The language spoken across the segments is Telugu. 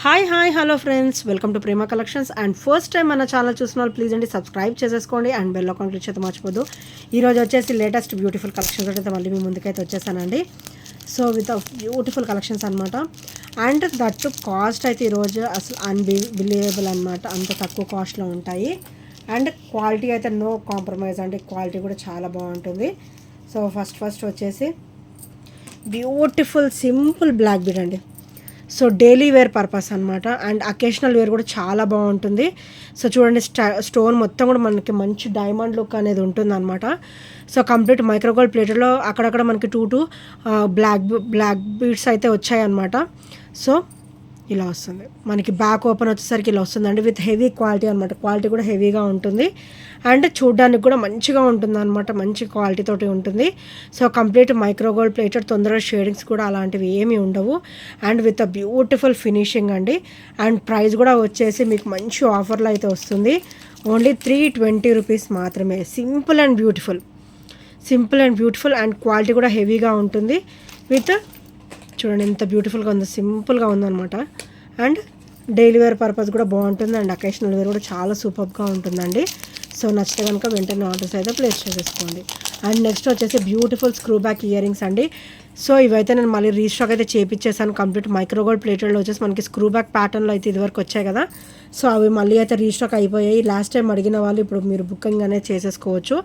Hi hello friends, welcome to Prema collections. And first time మన ఛానల్ చూసిన వాళ్ళు ప్లీజ్ అండి సబ్స్క్రైబ్ చేసేసుకోండి అండ్ బెల్ ఐకాన్ క్లిక్ చేస్తే మర్చిపోదు. ఈరోజు వచ్చేసి లేటెస్ట్ బ్యూటిఫుల్ కలెక్షన్స్ అయితే మళ్ళీ మీ ముందుకైతే వచ్చేసానండి. సో విత్ బ్యూటిఫుల్ కలెక్షన్స్ అనమాట. అండ్ దట్ కాస్ట్ అయితే ఈరోజు అసలు అన్బిలీవబుల్ అనమాట, అంత తక్కువ కాస్ట్లో ఉంటాయి. అండ్ క్వాలిటీ అయితే నో కాంప్రమైజ్ అండి, క్వాలిటీ కూడా చాలా బాగుంటుంది. సో ఫస్ట్ వచ్చేసి బ్యూటిఫుల్ సింపుల్ బ్లాక్ బీడ్ అండి. సో డైలీ వేర్ పర్పస్ అనమాట. అండ్ అకేషనల్ వేర్ కూడా చాలా బాగుంటుంది. సో చూడండి, స్టోన్ మొత్తం కూడా మనకి మంచి డైమండ్ లుక్ అనేది ఉంటుంది అనమాట. సో కంప్లీట్ మైక్రోగోల్డ్ ప్లేటర్లో అక్కడక్కడ మనకి టూ బ్లాక్ బీడ్స్ అయితే వచ్చాయన్నమాట. సో ఇలా వస్తుంది మనకి, బ్యాక్ ఓపెన్ వచ్చేసరికి ఇలా వస్తుందండి, విత్ హెవీ క్వాలిటీ అనమాట. క్వాలిటీ కూడా హెవీగా ఉంటుంది అండ్ చూడడానికి కూడా మంచిగా ఉంటుంది అనమాట, మంచి క్వాలిటీతోటి ఉంటుంది. సో కంప్లీట్ మైక్రోగోల్డ్ ప్లేటెడ్, తొందరగా షేడింగ్స్ కూడా అలాంటివి ఏమీ ఉండవు. And with a beautiful finishing అండి. అండ్ ప్రైస్ కూడా వచ్చేసి మీకు మంచి ఆఫర్లో అయితే వస్తుంది. ఓన్లీ 320 రూపీస్ మాత్రమే. Simple and beautiful and quality కూడా హెవీగా ఉంటుంది. విత్ చూడండి ఎంత బ్యూటిఫుల్గా ఉందో, సింపుల్గా ఉందన్నమాట. అండ్ డైలీ వేర్ పర్పస్ కూడా బాగుంటుంది అండ్ అకేషనల్ వేర్ కూడా చాలా సూపర్గా ఉంటుందండి. సో నచ్చితే కనుక వెంటనే ఆర్డర్స్ అయితే ప్లేస్ చేసేసుకోండి. అండ్ నెక్స్ట్ వచ్చేసి beautiful screw back ear rings అండి. సో ఇవైతే నేను మళ్ళీ రీస్టాక్ అయితే చేపించేసాను. కంప్లీట్ మైక్రోగోల్డ్ ప్లేటెడ్లో వచ్చేసి మనకి స్క్రూ బ్యాక్ ప్యాటర్న్లో అయితే ఇదివరకు వచ్చాయి కదా. సో అవి మళ్ళీ అయితే రీస్టాక్ అయిపోయాయి. లాస్ట్ టైం అడిగిన వాళ్ళు ఇప్పుడు మీరు బుకింగ్ అనేది చేసేసుకోవచ్చు.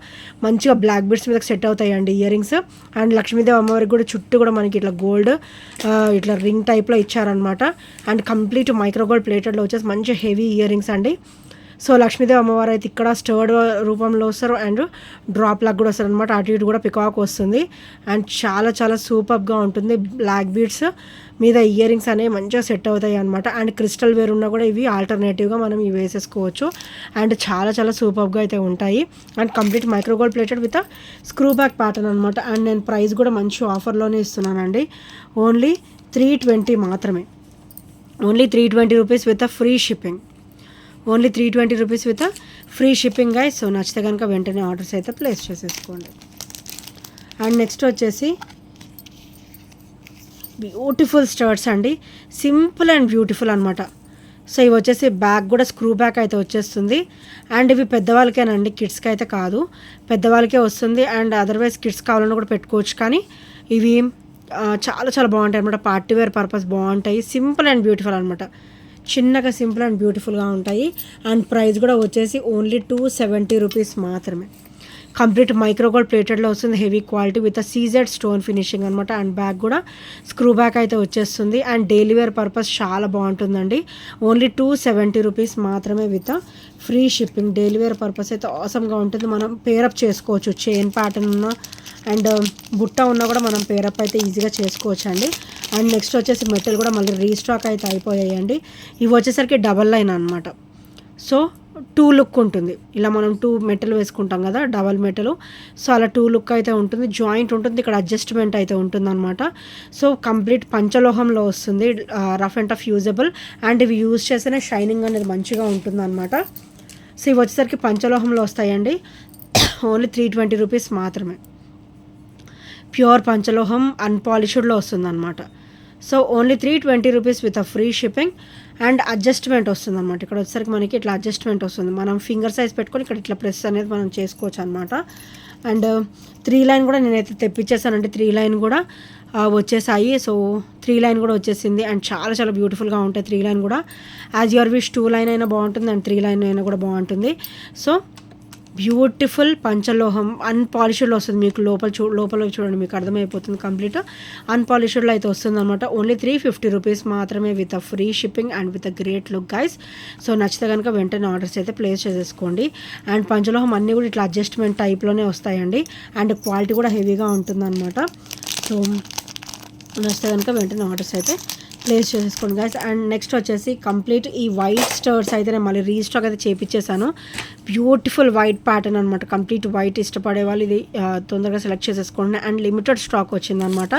మంచిగా బ్లాక్ బీడ్స్ మీద సెట్ అవుతాయండి ఇయర్ రింగ్స్. అండ్ లక్ష్మీదేవి అమ్మవారికి కూడా చుట్టూ కూడా మనకి ఇట్లా గోల్డ్ ఇట్లా రింగ్ టైప్లో ఇచ్చారనమాట. అండ్ కంప్లీట్ మైక్రోగోల్డ్ ప్లేటెడ్లో వచ్చేసి మంచి హెవీ ఇయర్ రింగ్స్ అండి. సో లక్ష్మీదేవి అమ్మవారు అయితే ఇక్కడ స్టర్డ్ రూపంలో వస్తారు అండ్ డ్రాప్ లాగా కూడా వస్తారు అనమాట. అటు ఇటు కూడా పికాక్ వస్తుంది అండ్ చాలా సూపర్గా ఉంటుంది. బ్లాక్ బీడ్స్ మీద ఇయర్ రింగ్స్ అనేవి మంచిగా సెట్ అవుతాయి అనమాట. అండ్ క్రిస్టల్ వేర్ ఉన్నా కూడా ఇవి ఆల్టర్నేటివ్గా మనం ఇవి వేసేసుకోవచ్చు. అండ్ చాలా సూపర్గా అయితే ఉంటాయి. And complete micro gold plated with screw back pattern అనమాట. అండ్ నేను ప్రైస్ కూడా మంచి ఆఫర్లోనే ఇస్తున్నానండి. ఓన్లీ 320 మాత్రమే. Only 320 rupees with free shipping. Only 320 rupees with free shipping guys. So నచ్చితే కనుక వెంటనే ఆర్డర్స్ అయితే ప్లేస్ చేసేసుకోండి. అండ్ నెక్స్ట్ వచ్చేసి బ్యూటిఫుల్ స్టర్ట్స్ అండి, సింపుల్ అండ్ బ్యూటిఫుల్ అనమాట. సో ఇవి వచ్చేసి బ్యాక్ కూడా స్క్రూ బ్యాక్ అయితే వచ్చేస్తుంది. అండ్ ఇవి పెద్దవాళ్ళకేనండి, కిడ్స్కి అయితే కాదు, పెద్దవాళ్ళకే వస్తుంది. అండ్ అదర్వైజ్ కిడ్స్ కావాలన్నా కూడా పెట్టుకోవచ్చు. కానీ ఇవి చాలా బాగుంటాయి అనమాట. పార్టీ వేర్ పర్పస్ బాగుంటాయి. సింపుల్ అండ్ బ్యూటిఫుల్ అనమాట, చిన్నగా సింపుల్ అండ్ బ్యూటిఫుల్గా ఉంటాయి. అండ్ ప్రైస్ కూడా వచ్చేసి ఓన్లీ 270 రూపీస్ మాత్రమే. కంప్లీట్ మైక్రోగోల్డ్ ప్లేటెడ్లో వస్తుంది, heavy quality with CZ stone finishing అనమాట. అండ్ బ్యాక్ కూడా స్క్రూ బ్యాక్ అయితే వచ్చేస్తుంది. అండ్ డైలీ వేర్ పర్పస్ చాలా బాగుంటుందండి. ఓన్లీ 270 రూపీస్ మాత్రమే with free shipping. Daily wear purpose అయితే ఆసమ్గా ఉంటుంది. మనం పేరప్ చేసుకోవచ్చు, చైన్ ప్యాటర్న్ ఉన్న అండ్ బుట్ట ఉన్నా కూడా మనం పేరప్ అయితే ఈజీగా చేసుకోవచ్చు అండి. అండ్ నెక్స్ట్ వచ్చేసి మెటల్ కూడా మళ్ళీ రీస్టాక్ అయితే అయిపోయాయండి. ఇవి వచ్చేసరికి డబల్ లైన్ అనమాట. సో 2 లుక్ ఉంటుంది. ఇలా మనం 2 మెటల్ వేసుకుంటాం కదా, డబల్ మెటల్. సో అలా 2 లుక్ అయితే ఉంటుంది. జాయింట్ ఉంటుంది, ఇక్కడ అడ్జస్ట్మెంట్ అయితే ఉంటుంది అనమాట. సో కంప్లీట్ పంచలోహంలో వస్తుంది, rough and tough usable. And ఇవి యూజ్ చేస్తేనే షైనింగ్ అనేది మంచిగా ఉంటుంది అనమాట. సో ఇవి వచ్చేసరికి పంచలోహంలో వస్తాయండి. ఓన్లీ 320 రూపీస్ మాత్రమే. ప్యూర్ పంచలోహం అన్పాలిష్డ్లో వస్తుంది అనమాట. So only 320 rupees with free shipping. And adjustment వస్తుంది అనమాట. ఇక్కడ వచ్చేసరికి మనకి ఇట్లా అడ్జస్ట్మెంట్ వస్తుంది, మనం ఫింగర్ సైజ్ పెట్టుకొని ఇక్కడ ఇట్లా ప్రెస్ అనేది మనం చేసుకోవచ్చు అనమాట. అండ్ 3 లైన్ కూడా నేనైతే తెప్పించేసానండి. 3 లైన్ కూడా వచ్చేసాయి. సో 3 లైన్ కూడా వచ్చేసింది. అండ్ చాలా బ్యూటిఫుల్గా ఉంటాయి 3 లైన్ కూడా. యాజ్ యువర్ విష్ 2 లైన్ అయినా బాగుంటుంది అండ్ 3 లైన్ అయినా కూడా బాగుంటుంది. సో బ్యూటిఫుల్ పంచలోహం అన్పాలిష్డ్లో వస్తుంది. మీకు లోపల చూడండి, మీకు అర్థమైపోతుంది. కంప్లీట్ అన్పాలిష్డ్లో అయితే వస్తుంది అనమాట. ఓన్లీ 350 రూపీస్ మాత్రమే with free shipping and with great look guys. So నచ్చితే కనుక వెంటనే ఆర్డర్స్ అయితే ప్లేస్ చేసేసుకోండి. అండ్ పంచలోహం అన్నీ కూడా ఇట్లా అడ్జస్ట్మెంట్ టైప్లోనే వస్తాయండి. అండ్ క్వాలిటీ కూడా హెవీగా ఉంటుంది అనమాట. సో నచ్చితే కనుక వెంటనే ఆర్డర్స్ అయితే ప్లేస్ చేసేసుకోండి గైస్. అండ్ నెక్స్ట్ వచ్చేసి కంప్లీట్ ఈ వైట్ స్టర్ట్స్ అయితే నేను మళ్ళీ రీస్టాక్ అయితే చేపించేసాను. బ్యూటిఫుల్ వైట్ ప్యాటర్న్ అనమాట. కంప్లీట్ వైట్ ఇష్టపడే వాళ్ళు ఇది తొందరగా సెలెక్ట్ చేసేసుకోండి. అండ్ లిమిటెడ్ స్టాక్ వచ్చిందనమాట.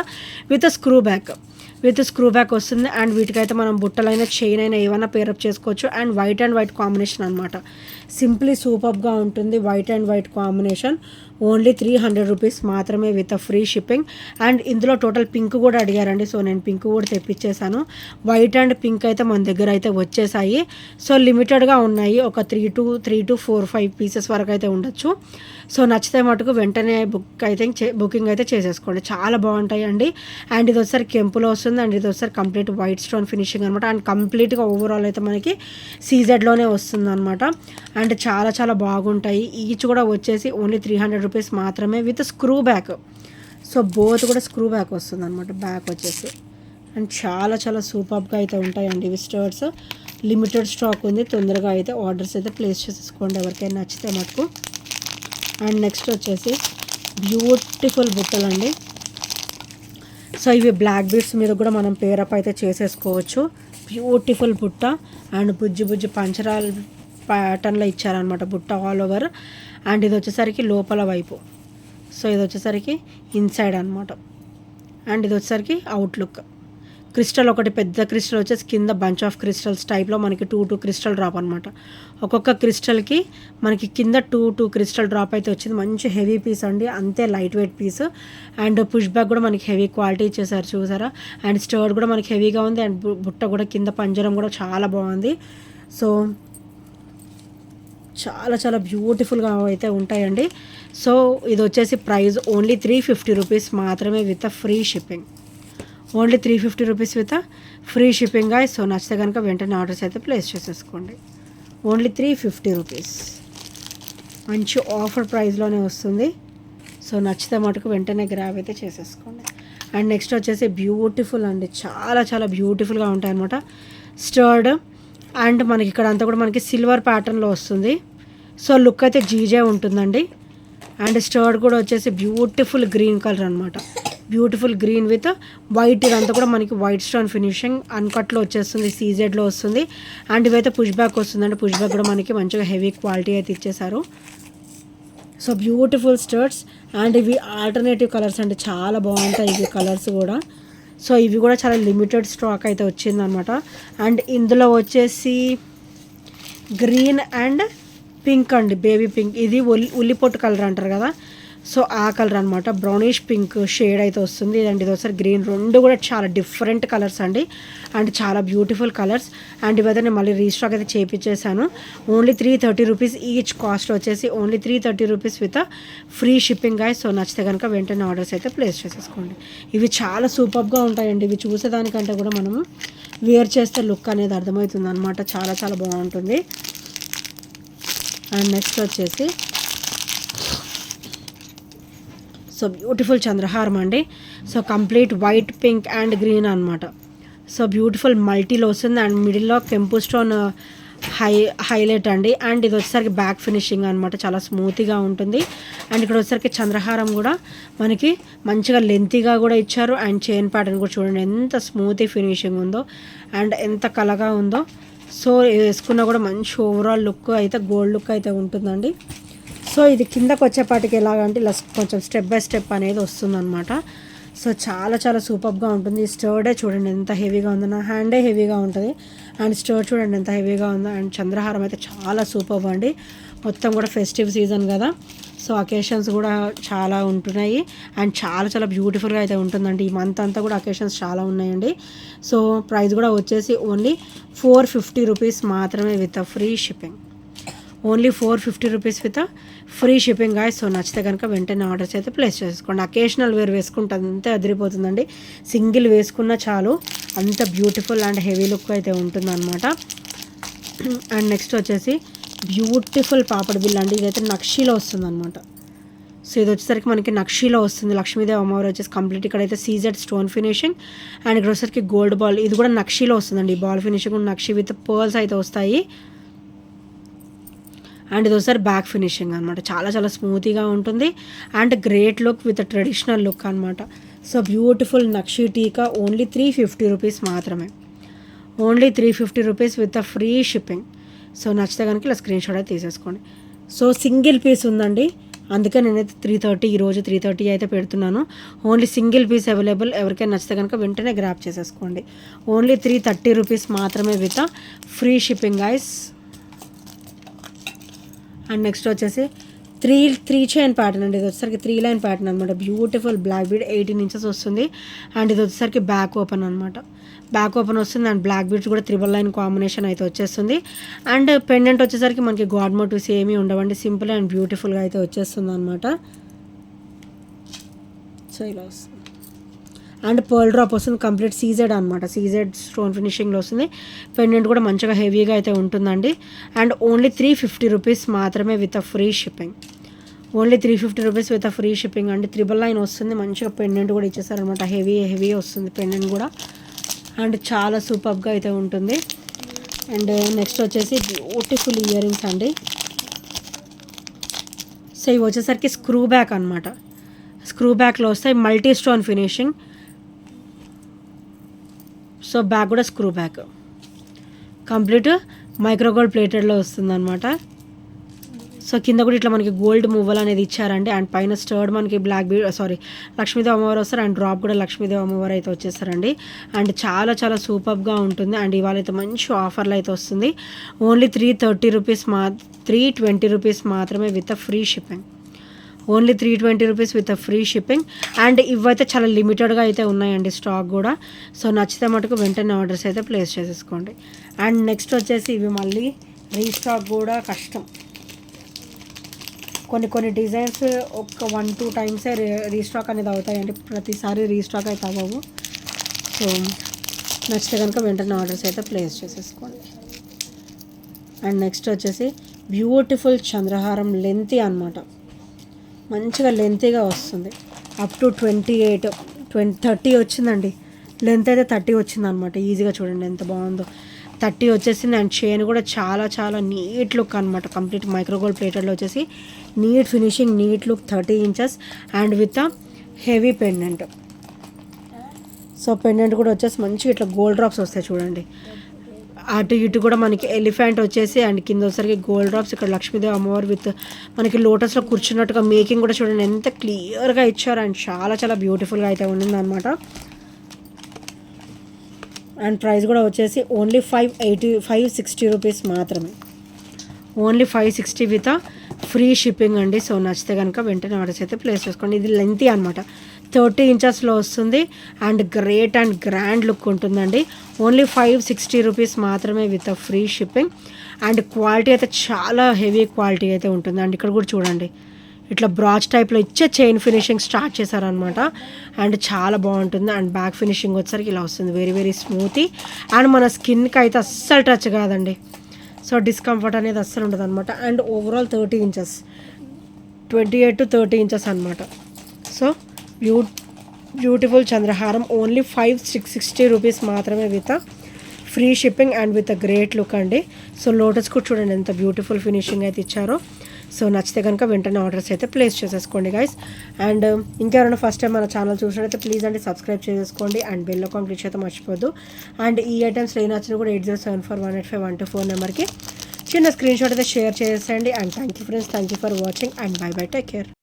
విత్ స్క్రూ బ్యాక్ వస్తుంది. అండ్ వీటికైతే మనం బుట్టలైనా చైన్ అయినా ఏమైనా పేరప్ చేసుకోవచ్చు. అండ్ వైట్ కాంబినేషన్ అనమాట. సింప్లీ సూపర్గా ఉంటుంది white and white combination. Only 300 rupees మాత్రమే విత్ ఫ్రీ షిప్పింగ్. అండ్ ఇందులో టోటల్ పింక్ కూడా అడిగారండి, సో నేను పింక్ కూడా తెప్పించేసాను. వైట్ అండ్ పింక్ అయితే మన దగ్గర అయితే వచ్చేసాయి. సో లిమిటెడ్గా ఉన్నాయి, ఒక 3 to 4-5 పీసెస్ వరకు అయితే ఉండొచ్చు. సో నచ్చితే మటుకు వెంటనే బుకింగ్ అయితే చేసేసుకోండి, చాలా బాగుంటాయండి. అండ్ ఇది వచ్చేసరికి కెంపులో వస్తుంది, అండ్ ఇది వచ్చేసరికి కంప్లీట్ వైట్ స్టోన్ ఫినిషింగ్ అనమాట. అండ్ కంప్లీట్గా ఓవరాల్ అయితే మనకి సీజెడ్లోనే వస్తుంది అనమాట. అండ్ చాలా చాలా బాగుంటాయి. ఈచ్ కూడా వచ్చేసి ఓన్లీ 300 రూపీస్ మాత్రమే with screw back. So both కూడా స్క్రూ బ్యాక్ వస్తుంది అనమాట, బ్యాక్ వచ్చేసి. అండ్ చాలా చాలా సూపర్గా అయితే ఉంటాయండి ఇవి స్టర్ట్స్. లిమిటెడ్ స్టాక్ ఉంది, తొందరగా అయితే ఆర్డర్స్ అయితే ప్లేస్ చేసేసుకోండి ఎవరికైనా నచ్చితే మటుకు. అండ్ నెక్స్ట్ వచ్చేసి బ్యూటిఫుల్ బుట్టలు అండి. సో ఇవి బ్లాక్ బీడ్స్ మీద కూడా మనం పేరప్ అయితే చేసేసుకోవచ్చు. బ్యూటిఫుల్ బుట్ట అండ్ బుజ్జి పంచరాల్ ప్యాటర్న్లో ఇచ్చారనమాట బుట్ట ఆల్ ఓవర్. అండ్ ఇది వచ్చేసరికి లోపల వైపు, సో ఇది వచ్చేసరికి ఇన్సైడ్ అనమాట. అండ్ ఇది వచ్చేసరికి అవుట్లుక్. క్రిస్టల్ ఒకటి పెద్ద క్రిస్టల్ వచ్చేసి కింద బంచ్ ఆఫ్ క్రిస్టల్స్ టైప్లో మనకి 2 క్రిస్టల్ డ్రాప్ అనమాట. ఒక్కొక్క క్రిస్టల్కి మనకి కింద 2 క్రిస్టల్ డ్రాప్ అయితే వచ్చింది. మంచి హెవీ పీస్ అండి, అంతే light weight piece. And push back కూడా మనకి హెవీ క్వాలిటీ ఇచ్చేసారు చూసారా. అండ్ స్టర్డ్ కూడా మనకి హెవీగా ఉంది. అండ్ బుట్ట కూడా కింద పంజరం కూడా చాలా బాగుంది. సో చాలా చాలా బ్యూటిఫుల్గా అయితే ఉంటాయండి. సో ఇది వచ్చేసి ప్రైస్ ఓన్లీ 350 రూపీస్ మాత్రమే with free shipping. Only 350 rupees with free shipping guys. So నచ్చితే కనుక వెంటనే ఆర్డర్స్ అయితే ప్లేస్ చేసేసుకోండి. ఓన్లీ 350 రూపీస్, మంచి ఆఫర్ ప్రైస్లోనే వస్తుంది. సో నచ్చితే మటుకు వెంటనే గ్రాబ్ అయితే చేసేసుకోండి. అండ్ నెక్స్ట్ వచ్చేసి బ్యూటిఫుల్ అండి, చాలా చాలా బ్యూటిఫుల్గా ఉంటాయి అనమాట స్టర్డ్. అండ్ మనకి ఇక్కడ అంతా కూడా మనకి సిల్వర్ ప్యాటర్న్లో వస్తుంది. సో లుక్ అయితే జీజే ఉంటుందండి. అండ్ స్టర్డ్ కూడా వచ్చేసి బ్యూటిఫుల్ గ్రీన్ కలర్ అనమాట, బ్యూటిఫుల్ గ్రీన్ విత్ వైట్. ఇదంతా కూడా మనకి వైట్ స్టోన్ ఫినిషింగ్ అన్కట్లో వచ్చేస్తుంది, సీజెడ్లో వస్తుంది. అండ్ ఇవైతే పుష్ బ్యాక్ వస్తుందండి, పుష్ బ్యాక్ కూడా మనకి మంచిగా హెవీ క్వాలిటీ అయితే ఇచ్చేసారు. So beautiful స్టర్ట్స్. అండ్ ఇవి ఆల్టర్నేటివ్ కలర్స్ అండి, చాలా బాగుంటాయి ఇవి కలర్స్ కూడా. సో ఇవి కూడా చాలా లిమిటెడ్ స్టాక్ అయితే వచ్చిందనమాట. అండ్ ఇందులో వచ్చేసి గ్రీన్ అండ్ పింక్ అండి, బేబీ పింక్. ఇది ఉల్లిపొట్టు కలర్ అంటారు కదా, సో ఆ కలర్ అనమాట. బ్రౌనిష్ పింక్ షేడ్ అయితే వస్తుంది. అండ్ ఇది ఒకసారి గ్రీన్, రెండు కూడా చాలా డిఫరెంట్ కలర్స్ అండి. అండ్ చాలా బ్యూటిఫుల్ కలర్స్. అండ్ ఇవైతే నేను మళ్ళీ రీస్టాక్ అయితే చేయించేసాను. Only 330 rupees each. కాస్ట్ వచ్చేసి only 330 rupees with free shipping guys. So నచ్చితే కనుక వెంటనే ఆర్డర్స్ అయితే ప్లేస్ చేసేసుకోండి. ఇవి చాలా సూపర్గా ఉంటాయండి. ఇవి చూసేదానికంటే కూడా మనము వేర్ చేస్తే లుక్ అనేది అర్థమవుతుంది అనమాట, చాలా చాలా బాగుంటుంది. అండ్ నెక్స్ట్ వచ్చేసి సో బ్యూటిఫుల్ చంద్రహారం అండి. So complete white, pink and green అనమాట. సో బ్యూటిఫుల్ మల్టీలో వస్తుంది. అండ్ మిడిల్లో కెంపు స్టోన్ హైలైట్ అండి. అండ్ ఇది వచ్చేసరికి బ్యాక్ ఫినిషింగ్ అనమాట, చాలా స్మూత్గా ఉంటుంది. అండ్ ఇక్కడ వచ్చేసరికి చంద్రహారం కూడా మనకి మంచిగా లెంతీగా కూడా ఇచ్చారు. అండ్ చైన్ ప్యాటర్న్ కూడా చూడండి ఎంత స్మూతీ ఫినిషింగ్ ఉందో అండ్ ఎంత కలగా ఉందో. సో వేసుకున్నా కూడా మంచి ఓవరాల్ లుక్ అయితే గోల్డ్ లుక్ అయితే ఉంటుందండి. సో ఇది కిందకు వచ్చేపాటికి ఎలాగంటే ఇలా కొంచెం స్టెప్ బై స్టెప్ అనేది వస్తుందన్నమాట. సో చాలా చాలా సూపర్గా ఉంటుంది. ఈ స్టర్డే చూడండి ఎంత హెవీగా ఉందో, నా హ్యాండే హెవీగా ఉంటుంది. అండ్ స్టర్డ్ చూడండి ఎంత హెవీగా ఉందో. అండ్ చంద్రహారం అయితే చాలా సూపర్ అండి. మొత్తం కూడా ఫెస్టివ్ సీజన్ కదా, సో అకేషన్స్ కూడా చాలా ఉంటున్నాయి. అండ్ చాలా చాలా బ్యూటిఫుల్గా అయితే ఉంటుందండి. ఈ మంత్ అంతా కూడా అకేషన్స్ చాలా ఉన్నాయండి. సో ప్రైస్ కూడా వచ్చేసి ఓన్లీ 450 రూపీస్ మాత్రమే with free shipping. Only 450 rupees with free shipping guys. So నచ్చితే కనుక వెంటనే ఆర్డర్స్ అయితే ప్లేస్ చేసుకోండి. అకేషనల్ వేర్ వేసుకుంటే అంతే అదిరిపోతుందండి. సింగిల్ వేసుకున్నా చాలు, అంత బ్యూటిఫుల్ అండ్ హెవీ లుక్ అయితే ఉంటుందన్నమాట. అండ్ నెక్స్ట్ వచ్చేసి బ్యూటిఫుల్ పాపడ్ బిల్ అండి. ఇదైతే నక్షీలో వస్తుంది అనమాట. సో ఇది వచ్చేసరికి మనకి నక్షీలో వస్తుంది. లక్ష్మీదేవి అమ్మవారు వచ్చేసి కంప్లీట్ ఇక్కడైతే సీజెడ్ స్టోన్ ఫినిషింగ్. అండ్ ఇక్కడ వచ్చేసరికి గోల్డ్ బాల్, ఇది కూడా నక్షీలో వస్తుందండి. Ball finishing nakshi with pearls అయితే వస్తాయి. అండ్ ఇది ఒకసారి బ్యాక్ ఫినిషింగ్ అనమాట, చాలా చాలా స్మూతీగా ఉంటుంది. And great look with traditional look అనమాట. సో బ్యూటిఫుల్ నక్షి టీకా ఓన్లీ 350 రూపీస్ మాత్రమే. Only 350 rupees with free shipping. So నచ్చితే కనుక ఇలా స్క్రీన్ షాట్ అయితే తీసేసుకోండి. సో సింగిల్ పీస్ ఉందండి, అందుకే నేనైతే 330 ఈరోజు 330 అయితే పెడుతున్నాను. Only single piece available. ఎవరికైనా నచ్చితే కనుక వెంటనే గ్రాప్ చేసేసుకోండి. ఓన్లీ 330 రూపీస్ మాత్రమే with free shipping guys. And next వచ్చేసి త్రీ చైన్ ప్యాటర్న్ అండి. ఇది వచ్చేసరికి 3 లైన్ ప్యాటర్న్ అనమాట. బ్యూటిఫుల్ బ్లాక్ బీడ్ 18 ఇంచెస్ వస్తుంది. అండ్ ఇది వచ్చేసరికి బ్యాక్ ఓపెన్ అనమాట. బ్యాక్ ఓపెన్ వస్తుంది అండ్ బ్లాక్ బీడ్స్ కూడా 3 లైన్ కాంబినేషన్ అయితే వచ్చేస్తుంది. అండ్ పెండెంట్ వచ్చేసరికి మనకి గాడ్ మోటివ్స్ ఏమీ ఉండవండి. సింపుల్ అండ్ బ్యూటిఫుల్గా అయితే వచ్చేస్తుంది అనమాట. సో ఇలా వస్తుంది. అండ్ పర్ల్ డ్రాప్ వస్తుంది. కంప్లీట్ సీజెడ్ అనమాట. సీజెడ్ స్టోన్ ఫినిషింగ్లో వస్తుంది. పెండెంట్ కూడా మంచిగా హెవీగా అయితే ఉంటుందండి. అండ్ ఓన్లీ 350 రూపీస్ మాత్రమే with free shipping. Only 350 rupees with free shipping అండి. 3 లైన్ వస్తుంది. మంచిగా పెండెంట్ కూడా ఇచ్చేసారనమాట. హెవీ వస్తుంది పెండెంట్ కూడా. అండ్ చాలా సూపర్గా అయితే ఉంటుంది. అండ్ నెక్స్ట్ వచ్చేసి బ్యూటిఫుల్ ఇయర్ రింగ్స్ అండి. సో ఇవి వచ్చేసరికి స్క్రూ బ్యాక్ అనమాట. స్క్రూ బ్యాక్లో వస్తాయి. Multi stone finishing. So back కూడా స్క్రూ బ్యాక్. కంప్లీట్ మైక్రోగోల్డ్ ప్లేటెడ్లో వస్తుంది అనమాట. సో కింద కూడా ఇట్లా మనకి గోల్డ్ మువ్వల్ అనేది ఇచ్చారండి. అండ్ పైన స్టర్డ్ మనకి లక్ష్మీదేవి అమ్మవారు వస్తారు. అండ్ డ్రాప్ కూడా లక్ష్మీదేవి అమ్మవారు అయితే వచ్చేస్తారండి. అండ్ చాలా సూపర్గా ఉంటుంది. అండ్ ఇవాళ అయితే మంచి ఆఫర్లు అయితే వస్తుంది. ఓన్లీ 320 రూపీస్ మాత్రమే with free shipping. Only 320 rupees with free shipping. And ఇవైతే చాలా లిమిటెడ్గా అయితే ఉన్నాయండి స్టాక్ కూడా. సో నచ్చితే మటుకు వెంటనే ఆర్డర్స్ అయితే ప్లేస్ చేసేసుకోండి. అండ్ నెక్స్ట్ వచ్చేసి ఇవి మళ్ళీ రీస్టాక్ కూడా కష్టం. కొన్ని డిజైన్స్ ఒక 1-2 టైమ్సే రీస్టాక్ అనేది అవుతాయండి. ప్రతిసారి రీస్టాక్ అయితే అవ్వవు. సో నచ్చితే కనుక వెంటనే ఆర్డర్స్ అయితే ప్లేస్ చేసేసుకోండి. అండ్ నెక్స్ట్ వచ్చేసి బ్యూటిఫుల్ చంద్రహారం లెంతీ అనమాట. మంచిగా లెంతీగా వస్తుంది. అప్ టు 30 వచ్చిందండి. లెంత్ అయితే 30 వచ్చింది అనమాట. ఈజీగా చూడండి ఎంత బాగుందో. 30 వచ్చేసింది. అండ్ చైన్ కూడా చాలా నీట్ లుక్ అనమాట. కంప్లీట్ మైక్రోగోల్డ్ ప్లేటెడ్లో వచ్చేసి neat finishing, neat look, 30 inches and with heavy pendant. So pendant కూడా వచ్చేసి మంచిగా ఇట్లా గోల్డ్ డ్రాప్స్ వస్తాయి చూడండి. అటు ఇటు కూడా మనకి ఎలిఫెంట్ వచ్చేసి అండ్ కింద వచ్చేసరికి గోల్డ్ డ్రాప్స్. ఇక్కడ లక్ష్మీదేవి అమ్మవారు విత్ మనకి లోటస్లో కూర్చున్నట్టుగా మేకింగ్ కూడా చూడండి ఎంత క్లియర్గా ఇచ్చారు. అండ్ చాలా బ్యూటిఫుల్గా అయితే ఉండింది అనమాట. అండ్ ప్రైస్ కూడా వచ్చేసి ఓన్లీ 560 రూపీస్ మాత్రమే. ఓన్లీ 560 విత్ ఫ్రీ షిప్పింగ్ అండి. సో నచ్చితే కనుక వెంటనే ఆర్డర్స్ అయితే ప్లేస్ చేసుకోండి. ఇది లెంతీ అనమాట. 30 ఇంచెస్లో వస్తుంది. And great and grand look ఉంటుందండి. ఓన్లీ 560 రూపీస్ మాత్రమే with free shipping. And quality అయితే చాలా హెవీ క్వాలిటీ అయితే ఉంటుంది. అండ్ ఇక్కడ కూడా చూడండి ఇట్లా బ్రాచ్ టైప్లో ఇచ్చే చైన్ ఫినిషింగ్ స్టార్ట్ చేశారనమాట. అండ్ చాలా బాగుంటుంది. అండ్ బ్యాక్ ఫినిషింగ్ వచ్చేసరికి ఇలా వస్తుంది. Very smoothie. అండ్ మన స్కిన్కి అయితే అస్సలు టచ్ కాదండి. సో డిస్కంఫర్ట్ అనేది అస్సలు ఉండదు అనమాట. And overall 30 inches, 28 to 30 inches అనమాట. సో బ్యూటిఫుల్ చంద్రహారం ఓన్లీ 560 రూపీస్ మాత్రమే with free shipping and with great look అండి. సో లోటస్ కూడా చూడండి ఎంత బ్యూటిఫుల్ ఫినిషింగ్ అయితే ఇచ్చారో. సో నచ్చితే కనుక వెంటనే ఆర్డర్స్ అయితే ప్లేస్ చేసేసుకోండి గైస్. అండ్ ఇంకెవరైనా ఫస్ట్ టైం మన ఛానల్ చూసినట్లయితే ప్లీజ్ అండి సబ్స్క్రైబ్ చేసుకోండి. అండ్ బెల్ ఐకాన్ క్లిక్ అయితే మర్చిపోద్దు. అండ్ ఈ ఐటమ్స్ ఏ నచ్చినా కూడా 8074185124 నెంబర్కి చిన్న స్క్రీన్ షాట్ అయితే షేర్ చేసేయండి. And thank you friends, thank you for watching and bye take care.